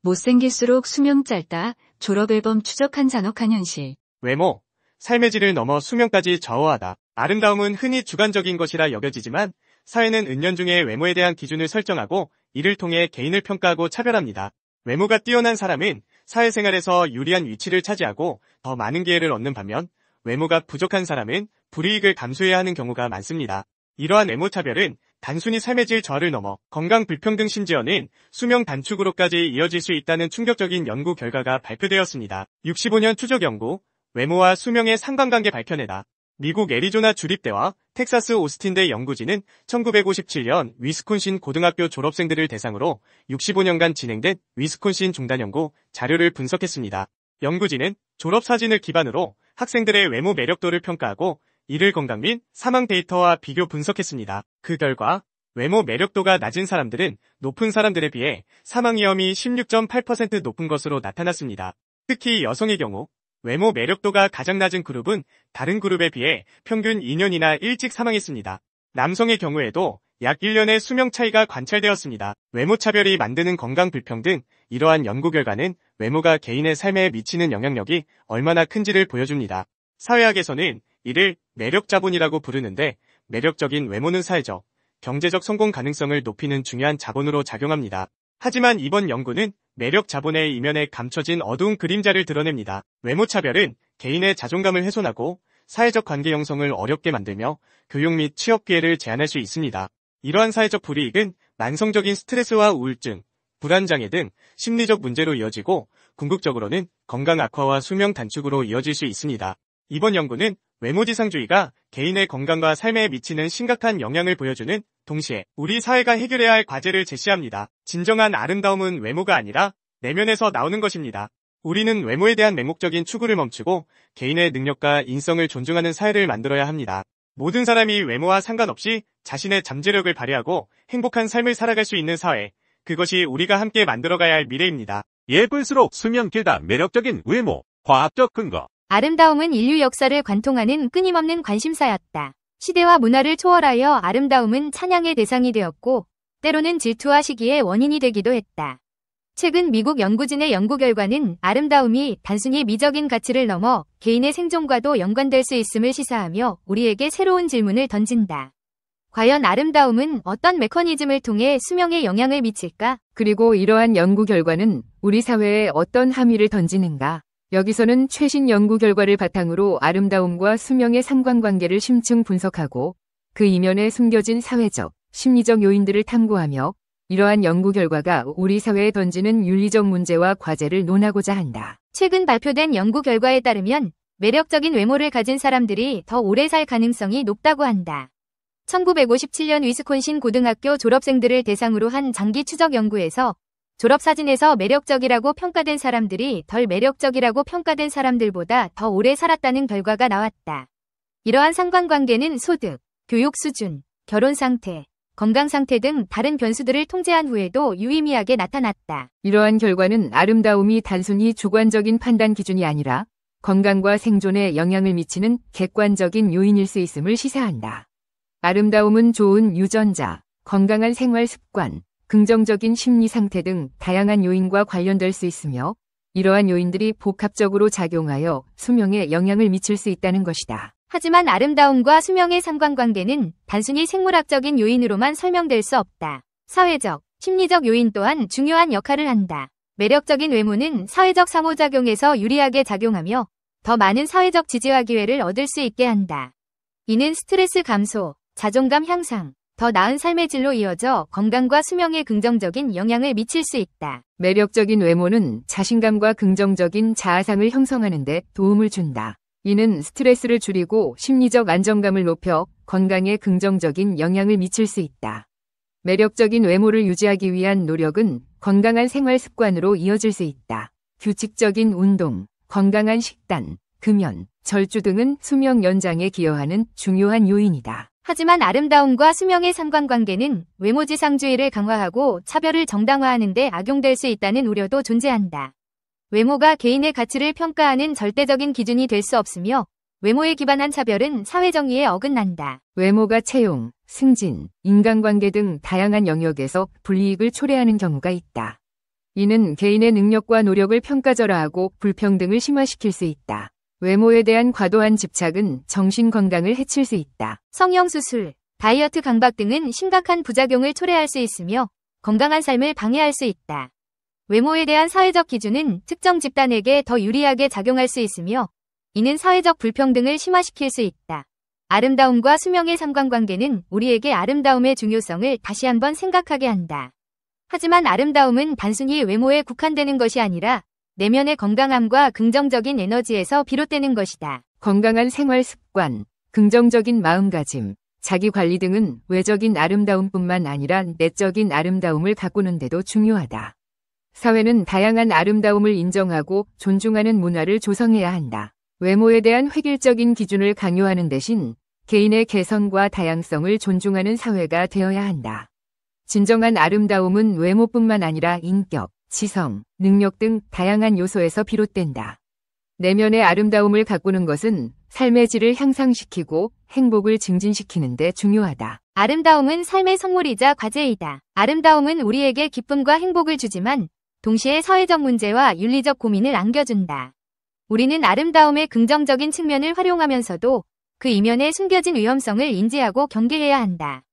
못생길수록 수명 짧다. 졸업앨범 추적한 잔혹한 현실. 외모, 삶의 질을 넘어 수명까지 좌우하다. 아름다움은 흔히 주관적인 것이라 여겨지지만 사회는 은연중에 외모에 대한 기준을 설정하고 이를 통해 개인을 평가하고 차별합니다. 외모가 뛰어난 사람은 사회생활에서 유리한 위치를 차지하고 더 많은 기회를 얻는 반면 외모가 부족한 사람은 불이익을 감수해야 하는 경우가 많습니다. 이러한 외모 차별은 단순히 삶의 질 저하를 넘어 건강 불평등 심지어는 수명 단축으로까지 이어질 수 있다는 충격적인 연구 결과가 발표되었습니다. 65년 추적 연구, 외모와 수명의 상관관계 밝혀내다. 미국 애리조나 주립대와 텍사스 오스틴대 연구진은 1957년 위스콘신 고등학교 졸업생들을 대상으로 65년간 진행된 위스콘신 중단 연구 자료를 분석했습니다. 연구진은 졸업 사진을 기반으로 학생들의 외모 매력도를 평가하고 이를 건강 및 사망 데이터와 비교 분석했습니다. 그 결과 외모 매력도가 낮은 사람들은 높은 사람들에 비해 사망 위험이 16.8% 높은 것으로 나타났습니다. 특히 여성의 경우 외모 매력도가 가장 낮은 그룹은 다른 그룹에 비해 평균 2년이나 일찍 사망했습니다. 남성의 경우에도 약 1년의 수명 차이가 관찰되었습니다. 외모 차별이 만드는 건강 불평등, 이러한 연구 결과는 외모가 개인의 삶에 미치는 영향력이 얼마나 큰지를 보여줍니다. 사회학에서는 이를 매력 자본이라고 부르는데 매력적인 외모는 사회적, 경제적 성공 가능성을 높이는 중요한 자본으로 작용합니다. 하지만 이번 연구는 매력 자본의 이면에 감춰진 어두운 그림자를 드러냅니다. 외모 차별은 개인의 자존감을 훼손하고 사회적 관계 형성을 어렵게 만들며 교육 및 취업 기회를 제한할 수 있습니다. 이러한 사회적 불이익은 만성적인 스트레스와 우울증, 불안장애 등 심리적 문제로 이어지고 궁극적으로는 건강 악화와 수명 단축으로 이어질 수 있습니다. 이번 연구는 외모지상주의가 개인의 건강과 삶에 미치는 심각한 영향을 보여주는 동시에 우리 사회가 해결해야 할 과제를 제시합니다. 진정한 아름다움은 외모가 아니라 내면에서 나오는 것입니다. 우리는 외모에 대한 맹목적인 추구를 멈추고 개인의 능력과 인성을 존중하는 사회를 만들어야 합니다. 모든 사람이 외모와 상관없이 자신의 잠재력을 발휘하고 행복한 삶을 살아갈 수 있는 사회, 그것이 우리가 함께 만들어가야 할 미래입니다. 예쁠수록 수명 길다. 매력적인 외모, 과학적 근거. 아름다움은 인류 역사를 관통하는 끊임없는 관심사였다. 시대와 문화를 초월하여 아름다움은 찬양의 대상이 되었고 때로는 질투와 시기의 원인이 되기도 했다. 최근 미국 연구진의 연구 결과는 아름다움이 단순히 미적인 가치를 넘어 개인의 생존과도 연관될 수 있음을 시사하며 우리에게 새로운 질문을 던진다. 과연 아름다움은 어떤 메커니즘을 통해 수명에 영향을 미칠까? 그리고 이러한 연구 결과는 우리 사회에 어떤 함의를 던지는가? 여기서는 최신 연구 결과를 바탕으로 아름다움과 수명의 상관관계를 심층 분석하고 그 이면에 숨겨진 사회적, 심리적 요인들을 탐구하며 이러한 연구 결과가 우리 사회에 던지는 윤리적 문제와 과제를 논하고자 한다. 최근 발표된 연구 결과에 따르면 매력적인 외모를 가진 사람들이 더 오래 살 가능성이 높다고 한다. 1957년 위스콘신 고등학교 졸업생들을 대상으로 한 장기 추적 연구에서 졸업사진에서 매력적이라고 평가된 사람들이 덜 매력적이라고 평가된 사람들보다 더 오래 살았다는 결과가 나왔다. 이러한 상관관계는 소득, 교육 수준, 결혼 상태, 건강 상태 등 다른 변수들을 통제한 후에도 유의미하게 나타났다. 이러한 결과는 아름다움이 단순히 주관적인 판단 기준이 아니라 건강과 생존에 영향을 미치는 객관적인 요인일 수 있음을 시사한다. 아름다움은 좋은 유전자, 건강한 생활 습관, 긍정적인 심리 상태 등 다양한 요인과 관련될 수 있으며 이러한 요인들이 복합적으로 작용하여 수명에 영향을 미칠 수 있다는 것이다. 하지만 아름다움과 수명의 상관관계는 단순히 생물학적인 요인으로만 설명될 수 없다. 사회적, 심리적 요인 또한 중요한 역할을 한다. 매력적인 외모는 사회적 상호작용에서 유리하게 작용하며 더 많은 사회적 지지와 기회를 얻을 수 있게 한다. 이는 스트레스 감소, 자존감 향상, 더 나은 삶의 질로 이어져 건강과 수명에 긍정적인 영향을 미칠 수 있다. 매력적인 외모는 자신감과 긍정적인 자아상을 형성하는 데 도움을 준다. 이는 스트레스를 줄이고 심리적 안정감을 높여 건강에 긍정적인 영향을 미칠 수 있다. 매력적인 외모를 유지하기 위한 노력은 건강한 생활 습관으로 이어질 수 있다. 규칙적인 운동, 건강한 식단, 금연, 절주 등은 수명 연장에 기여하는 중요한 요인이다. 하지만 아름다움과 수명의 상관관계는 외모지상주의를 강화하고 차별을 정당화하는 데 악용될 수 있다는 우려도 존재한다. 외모가 개인의 가치를 평가하는 절대적인 기준이 될 수 없으며 외모에 기반한 차별은 사회정의에 어긋난다. 외모가 채용, 승진, 인간관계 등 다양한 영역에서 불이익을 초래하는 경우가 있다. 이는 개인의 능력과 노력을 평가절하하고 불평등을 심화시킬 수 있다. 외모에 대한 과도한 집착은 정신 건강을 해칠 수 있다. 성형수술, 다이어트 강박 등은 심각한 부작용을 초래할 수 있으며 건강한 삶을 방해할 수 있다. 외모에 대한 사회적 기준은 특정 집단에게 더 유리하게 작용할 수 있으며 이는 사회적 불평등을 심화시킬 수 있다. 아름다움과 수명의 상관관계는 우리에게 아름다움의 중요성을 다시 한번 생각하게 한다. 하지만 아름다움은 단순히 외모에 국한되는 것이 아니라 내면의 건강함과 긍정적인 에너지에서 비롯되는 것이다. 건강한 생활 습관, 긍정적인 마음가짐, 자기 관리 등은 외적인 아름다움뿐만 아니라 내적인 아름다움을 가꾸는 데도 중요하다. 사회는 다양한 아름다움을 인정하고 존중하는 문화를 조성해야 한다. 외모에 대한 획일적인 기준을 강요하는 대신 개인의 개성과 다양성을 존중하는 사회가 되어야 한다. 진정한 아름다움은 외모뿐만 아니라 인격, 지성, 능력 등 다양한 요소에서 비롯된다. 내면의 아름다움을 가꾸는 것은 삶의 질을 향상시키고 행복을 증진시키는 데 중요하다. 아름다움은 삶의 성물이자 과제이다. 아름다움은 우리에게 기쁨과 행복을 주지만 동시에 사회적 문제와 윤리적 고민을 안겨준다. 우리는 아름다움의 긍정적인 측면을 활용하면서도 그 이면에 숨겨진 위험성을 인지하고 경계해야 한다.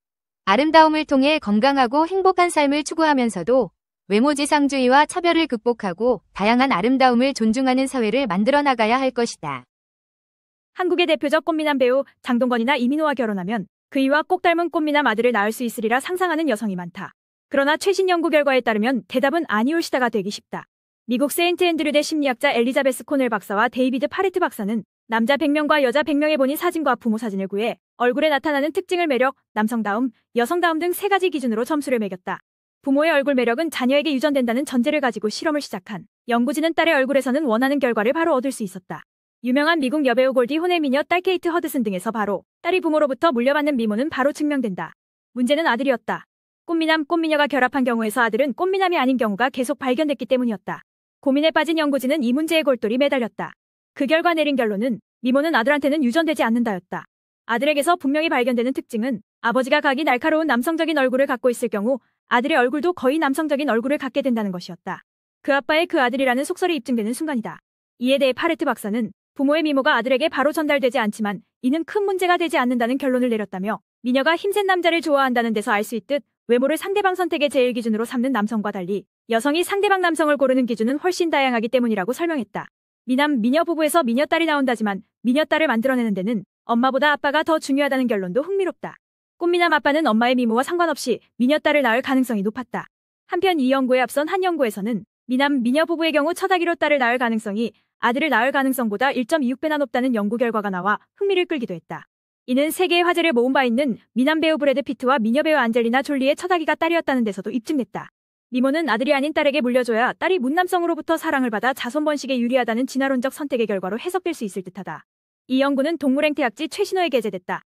아름다움을 통해 건강하고 행복한 삶을 추구하면서도 외모지상주의와 차별을 극복하고 다양한 아름다움을 존중하는 사회를 만들어 나가야 할 것이다. 한국의 대표적 꽃미남 배우 장동건이나 이민호와 결혼하면 그이와 꼭 닮은 꽃미남 아들을 낳을 수 있으리라 상상하는 여성이 많다. 그러나 최신 연구 결과에 따르면 대답은 아니올시다가 되기 쉽다. 미국 세인트 앤드류대 심리학자 엘리자베스 코넬 박사와 데이비드 파레트 박사는 남자 100명과 여자 100명의 본인 사진과 부모 사진을 구해 얼굴에 나타나는 특징을 매력, 남성다움, 여성다움 등 3가지 기준으로 점수를 매겼다. 부모의 얼굴 매력은 자녀에게 유전된다는 전제를 가지고 실험을 시작한 연구진은 딸의 얼굴에서는 원하는 결과를 바로 얻을 수 있었다. 유명한 미국 여배우 골디 혼의 미녀 딸 케이트 허드슨 등에서 바로 딸이 부모로부터 물려받는 미모는 바로 증명된다. 문제는 아들이었다. 꽃미남, 꽃미녀가 결합한 경우에서 아들은 꽃미남이 아닌 경우가 계속 발견됐기 때문이었다. 고민에 빠진 연구진은 이 문제에 골똘히 매달렸다. 그 결과 내린 결론은 미모는 아들한테는 유전되지 않는다였다. 아들에게서 분명히 발견되는 특징은 아버지가 각이 날카로운 남성적인 얼굴을 갖고 있을 경우 아들의 얼굴도 거의 남성적인 얼굴을 갖게 된다는 것이었다. 그 아빠의 그 아들이라는 속설이 입증되는 순간이다. 이에 대해 파레트 박사는 부모의 미모가 아들에게 바로 전달되지 않지만 이는 큰 문제가 되지 않는다는 결론을 내렸다며 미녀가 힘센 남자를 좋아한다는 데서 알 수 있듯 외모를 상대방 선택의 제일 기준으로 삼는 남성과 달리 여성이 상대방 남성을 고르는 기준은 훨씬 다양하기 때문이라고 설명했다. 미남, 미녀 부부에서 미녀딸이 나온다지만 미녀딸을 만들어내는 데는 엄마보다 아빠가 더 중요하다는 결론도 흥미롭다. 꽃미남 아빠는 엄마의 미모와 상관없이 미녀딸을 낳을 가능성이 높았다. 한편 이 연구에 앞선 한 연구에서는 미남, 미녀 부부의 경우 첫 아기로 딸을 낳을 가능성이 아들을 낳을 가능성보다 1.26배나 높다는 연구 결과가 나와 흥미를 끌기도 했다. 이는 세계의 화제를 모은 바 있는 미남 배우 브래드 피트와 미녀 배우 안젤리나 졸리의 첫 아기가 딸이었다는 데서도 입증됐다. 미모는 아들이 아닌 딸에게 물려줘야 딸이 문남성으로부터 사랑을 받아 자손 번식에 유리하다는 진화론적 선택의 결과로 해석될 수 있을 듯하다. 이 연구는 동물행태학지 최신호에 게재됐다.